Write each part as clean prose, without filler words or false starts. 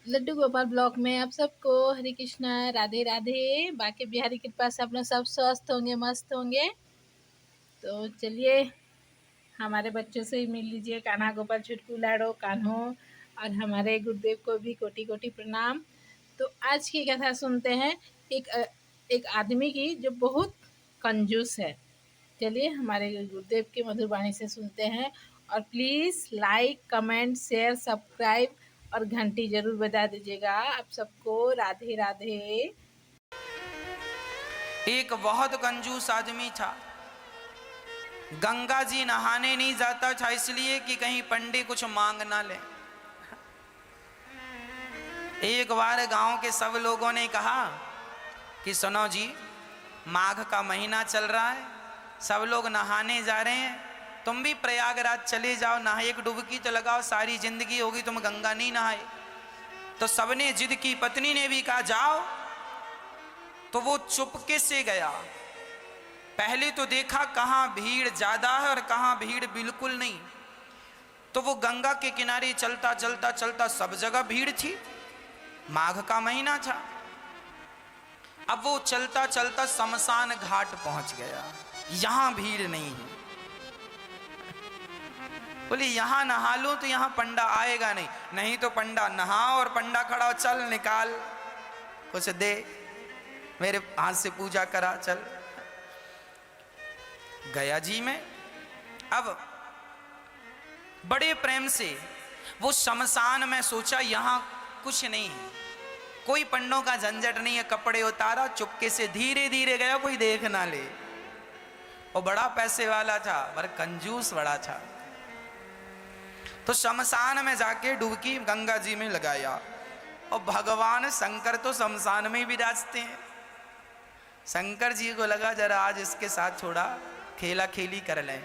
Laddu Gopal block में आप सबको हरे कृष्णा, राधे राधे। बाकी बिहारी कृपा से अपना सब स्वस्थ होंगे, मस्त होंगे। तो चलिए हमारे बच्चों से ही मिल लीजिए। कान्हा गोपाल छुटकू लाडो कान्हो और हमारे गुरुदेव को भी कोटि कोटि प्रणाम। तो आज की कथा सुनते हैं एक आदमी की जो बहुत कंजूस है। चलिए हमारे गुरुदेव की मधुर वाणी से सुनते हैं। और please like, comment, share, subscribe और घंटी जरूर बजा दीजिएगा। आप सबको राधे राधे। एक बहुत कंजूस आदमी था। गंगा जी नहाने नहीं जाता था इसलिए कि कहीं पंडित कुछ मांग ना ले। एक बार गांव के सब लोगों ने कहा कि सुनो जी, माघ का महीना चल रहा है, सब लोग नहाने जा रहे हैं, तुम भी प्रयागराज चले जाओ, नहा एक डुबकी तो लगाओ, सारी जिंदगी होगी तुम गंगा नहीं नहाए। तो सबने जिद की, पत्नी ने भी कहा जाओ। तो वो चुपके से गया। पहले तो देखा कहाँ भीड़ ज्यादा है और कहाँ भीड़ बिल्कुल नहीं। तो वो गंगा के किनारे चलता चलता चलता सब जगह भीड़ थी, माघ का महीना था। अब वो चलता चलता शमशान घाट पहुंच गया, यहां भीड़ नहीं है। बोले यहां नहा लो तो यहां पंडा आएगा नहीं। नहीं तो पंडा नहा और पंडा खड़ा हो, चल निकाल कुछ दे, मेरे हाथ से पूजा करा, चल। गया जी में। अब बड़े प्रेम से वो शमशान में सोचा यहां कुछ नहीं है, कोई पंडों का झंझट नहीं है। कपड़े उतारा, चुपके से धीरे धीरे गया, कोई देख ना ले। वो बड़ा पैसे वाला था पर कंजूस बड़ा था। तो शमशान में जाके डुबकी गंगा जी में लगाया। और भगवान शंकर तो शमशान में भी विराजते हैं। शंकर जी को लगा जरा आज इसके साथ थोड़ा खेला खेली कर लें।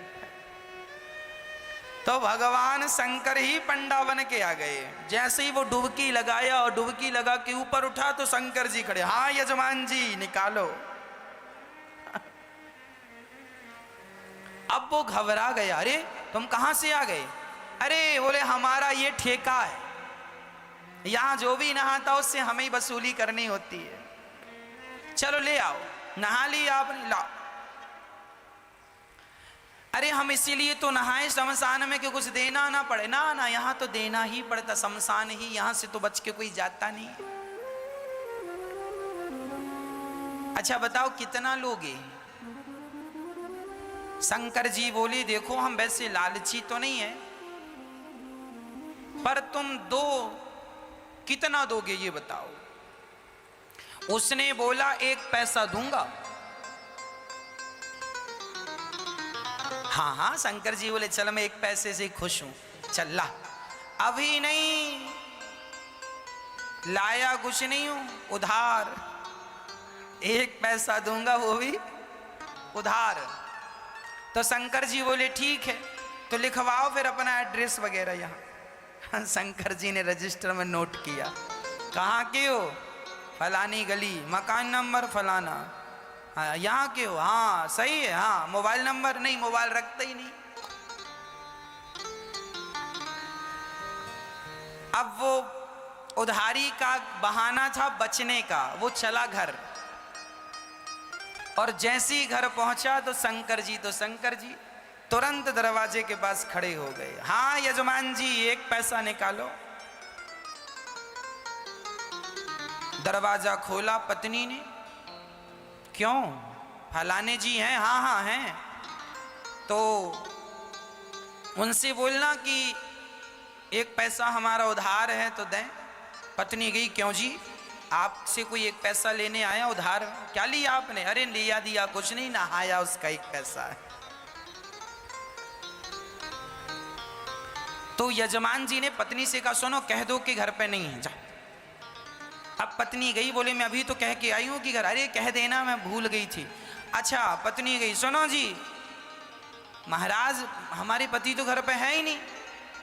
तो भगवान शंकर ही पंडा बन के आ गए। जैसे ही वो डुबकी लगाया और डुबकी लगा के ऊपर उठा तो शंकर जी खड़े, हाँ यजमान जी निकालो। अब वो घबरा गया, अरे तुम कहां से आ गए? अरे बोले हमारा ये ठेका है, यहां जो भी नहाता उससे हमें ही वसूली करनी होती है, चलो ले आओ। नहा लिया आपने, लाओ। अरे हम इसीलिए तो नहाए शमशान में कि कुछ देना ना पड़े। ना ना, यहां तो देना ही पड़ता, शमशान ही, यहां से तो बच के कोई जाता नहीं। अच्छा बताओ कितना लोगे? शंकर जी बोले देखो हम वैसे लालची तो नहीं है, पर तुम दो, कितना दोगे ये बताओ? उसने बोला 1 पैसा दूंगा। हाँ हाँ, शंकर जी बोले चल मैं 1 पैसे से खुश हूं, चल ला। अभी नहीं लाया, कुछ नहीं हूं, उधार 1 पैसा दूंगा, वो भी उधार। तो शंकर जी बोले ठीक है, तो लिखवाओ फिर अपना एड्रेस वगैरह यहाँ। शंकर जी ने रजिस्टर में नोट किया, कहाँ के हो? फलानी गली, मकान नंबर फलाना। हाँ यहाँ के हो? हाँ सही है। हाँ मोबाइल नंबर? नहीं, मोबाइल रखता ही नहीं। अब वो उधारी का बहाना था बचने का, वो चला घर। और जैसे ही घर पहुंचा तो शंकर जी तुरंत दरवाजे के पास खड़े हो गए। हाँ यजमान जी 1 पैसा निकालो। दरवाजा खोला पत्नी ने, क्यों? फलाने जी हैं? हाँ हाँ हैं। तो उनसे बोलना कि 1 पैसा हमारा उधार है तो दें। पत्नी गई, क्यों जी आपसे कोई 1 पैसा लेने आया उधार? क्या लिया आपने? अरे लिया दिया कुछ नहीं, नहाया उसका 1 पैसा है। तो यजमान जी ने पत्नी से कहा सुनो कह दो कि घर पे नहीं है, जा। अब पत्नी गई, बोले मैं अभी तो कह के आई हूं कि घर। अरे कह देना मैं भूल गई थी। अच्छा पत्नी गई, सुनो जी महाराज हमारे पति तो घर पे है ही नहीं,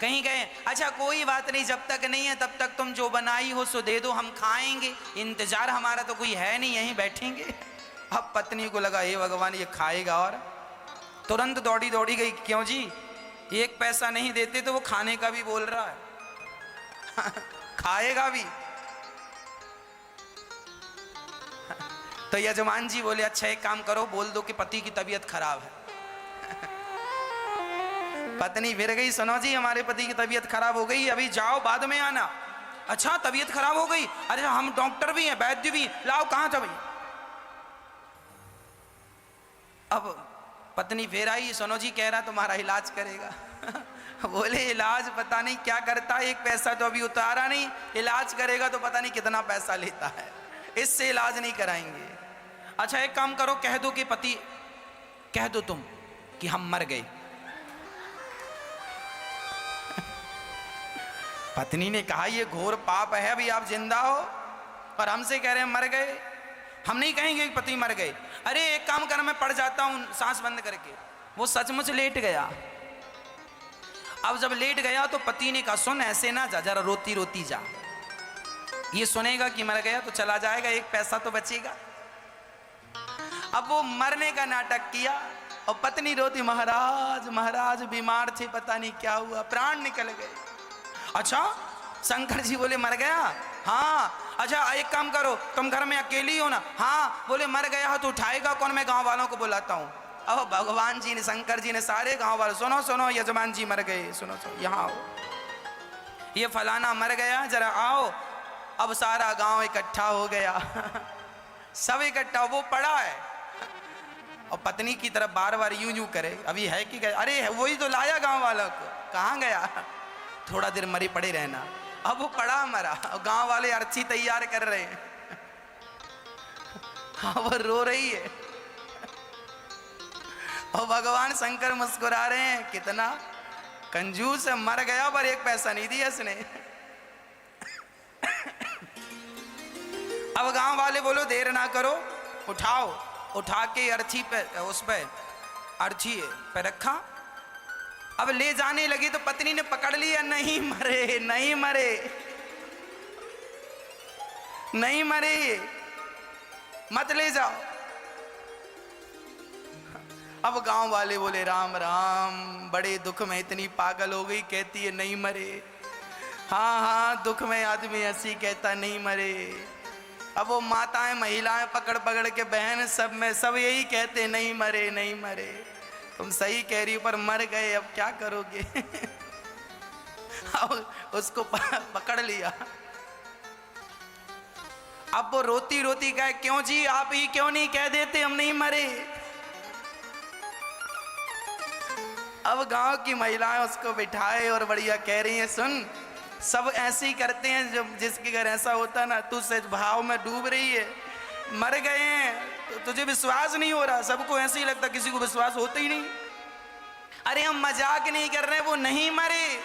कहीं गए। अच्छा कोई बात नहीं, जब तक नहीं है तब तक तुम जो बनाई हो सो दे दो, हम खाएंगे, इंतजार हमारा तो कोई है नहीं, यहीं बैठेंगे। अब पत्नी को लगा हे भगवान ये खाएगा, और तुरंत दौड़ी दौड़ी गई, क्यों जी 1 पैसा नहीं देते तो वो खाने का भी बोल रहा है। खाएगा भी। तो यजमान जी बोले अच्छा एक काम करो, बोल दो कि पति की तबीयत खराब है। पत्नी फिर गई, सुनो जी हमारे पति की तबीयत खराब हो गई, अभी जाओ बाद में आना। अच्छा तबीयत खराब हो गई, अरे हम डॉक्टर भी हैं, वैद्य भी, लाओ कहाँ था भाई। अब पत्नी फिर आई, सुनो जी कह रहा तुम्हारा इलाज करेगा। बोले इलाज पता नहीं क्या करता है, एक पैसा तो अभी उतारा नहीं, इलाज करेगा तो पता नहीं कितना पैसा लेता है, इससे इलाज नहीं कराएंगे। अच्छा एक काम करो, कह दो कि पति, कह दो तुम कि हम मर गए। पत्नी ने कहा ये घोर पाप है, अभी आप जिंदा हो और हमसे कह रहे हैं मर गए, हम नहीं कहेंगे कि पति मर गए। अरे एक काम कर, मैं पड़ जाता हूं सांस बंद करके। वो सचमुच लेट गया। अब जब लेट गया तो पति ने कहा सुन ऐसे ना जा, जरा रोती रोती जा, ये सुनेगा कि मर गया तो चला जाएगा, एक पैसा तो बचेगा। अब वो मरने का नाटक किया और पत्नी रोती, महाराज महाराज बीमार थे, पता नहीं क्या हुआ, प्राण निकल गए। अच्छा शंकर जी बोले मर गया? हाँ। अच्छा एक काम करो, तुम घर में अकेली हो ना? हाँ। बोले मर गया हो तो उठाएगा कौन, मैं गांव वालों को बुलाता हूँ। अब भगवान जी ने, शंकर जी ने सारे गांव वालों, सुनो सुनो यजमान जी मर गए, सुनो सुनो यहाँ आओ, ये फलाना मर गया, जरा आओ। अब सारा गांव इकट्ठा हो गया। सब इकट्ठा, वो पड़ा है और पत्नी की तरफ बार बार यूं यूं करे, अभी है कि गया? अरे वही तो लाया गांव वालों को, कहाँ गया? थोड़ा देर मरी पड़े रहना। अब वो पड़ा मरा और गांव वाले अर्थी तैयार कर रहे हैं। हाँ वो रो रही है और भगवान शंकर मुस्कुरा रहे हैं, कितना कंजूस है, मर गया पर एक पैसा नहीं दिया इसने। अब गांव वाले बोलो देर ना करो, उठाओ। उठा के अर्थी पे, उस पे अर्थी पे रखा। अब ले जाने लगी तो पत्नी ने पकड़ लिया, नहीं मरे नहीं मरे नहीं मरे, मत ले जाओ। अब गांव वाले बोले राम राम, बड़े दुख में इतनी पागल हो गई, कहती है नहीं मरे। हाँ हाँ दुख में आदमी ऐसी कहता नहीं मरे। अब वो माताएं महिलाएं पकड़ पकड़ के, बहन सब में सब यही कहते नहीं मरे नहीं मरे। तुम सही कह रही हो पर मर गए, अब क्या करोगे? अब उसको पकड़ लिया। अब वो रोती रोती कहे क्यों जी आप ही क्यों नहीं कह देते हम नहीं मरे? अब गांव की महिलाएं उसको बिठाए और बढ़िया कह रही हैं सुन, सब ऐसे ही करते हैं, जब जिसके घर ऐसा होता ना, तू सच भाव में डूब रही है, मर गए हैं तो तुझे विश्वास नहीं हो रहा, सबको ऐसे ही लगता, किसी को विश्वास होता ही नहीं। अरे हम मजाक नहीं कर रहे, वो नहीं मरे।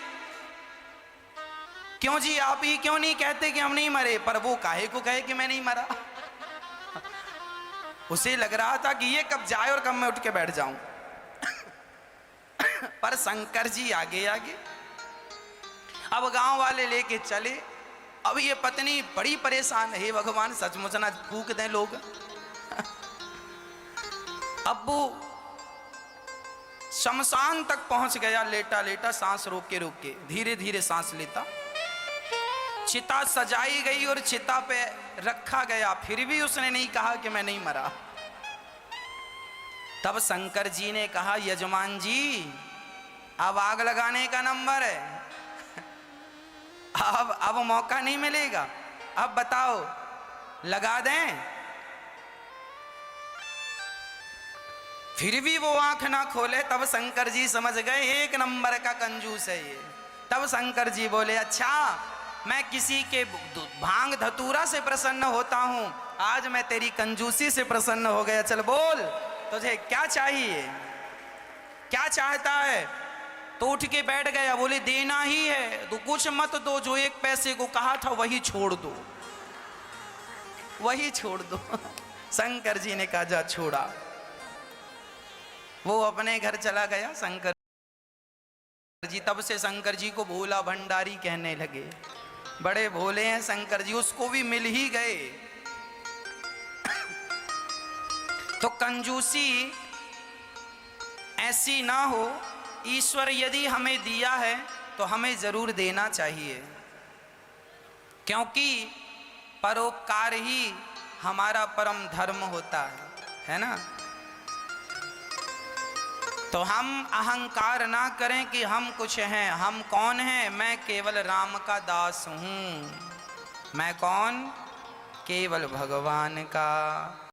क्यों जी आप ही क्यों नहीं कहते कि हम नहीं मरे? पर वो काहे को कहे कि मैं नहीं मरा? उसे लग रहा था कि ये कब जाए और कब मैं उठ के बैठ जाऊं। पर शंकर जी आगे आगे। अब गांव वाले लेके चले। अब ये पत्नी बड़ी परेशान है, हे भगवान सचमुच ना फूक दें लोग। अब वो शमशान तक पहुंच गया, लेटा लेटा सांस रोक के धीरे धीरे सांस लेता। चिता सजाई गई और चिता पे रखा गया, फिर भी उसने नहीं कहा कि मैं नहीं मरा। तब शंकर जी ने कहा यजमान जी अब आग लगाने का नंबर है, अब मौका नहीं मिलेगा, अब बताओ लगा दें? फिर भी वो आंख ना खोले। तब शंकर जी समझ गए एक नंबर का कंजूस है ये। तब शंकर जी बोले अच्छा मैं किसी के भांग धतूरा से प्रसन्न होता हूं, आज मैं तेरी कंजूसी से प्रसन्न हो गया। चल बोल तुझे क्या चाहिए, क्या चाहता है? तो उठ के बैठ गया। बोले देना ही है तो कुछ मत दो, जो एक पैसे को कहा था वही छोड़ दो, वही छोड़ दो। शंकर जी ने कहा जा छोड़ा। वो अपने घर चला गया शंकर जी। तब से शंकर जी को भोला भंडारी कहने लगे, बड़े भोले हैं शंकर जी। उसको भी मिल ही गए। तो कंजूसी ऐसी ना हो, ईश्वर यदि हमें दिया है तो हमें जरूर देना चाहिए, क्योंकि परोपकार ही हमारा परम धर्म होता है ना। तो हम अहंकार ना करें कि हम कुछ हैं। हम कौन हैं? मैं केवल राम का दास हूं। मैं कौन? केवल भगवान का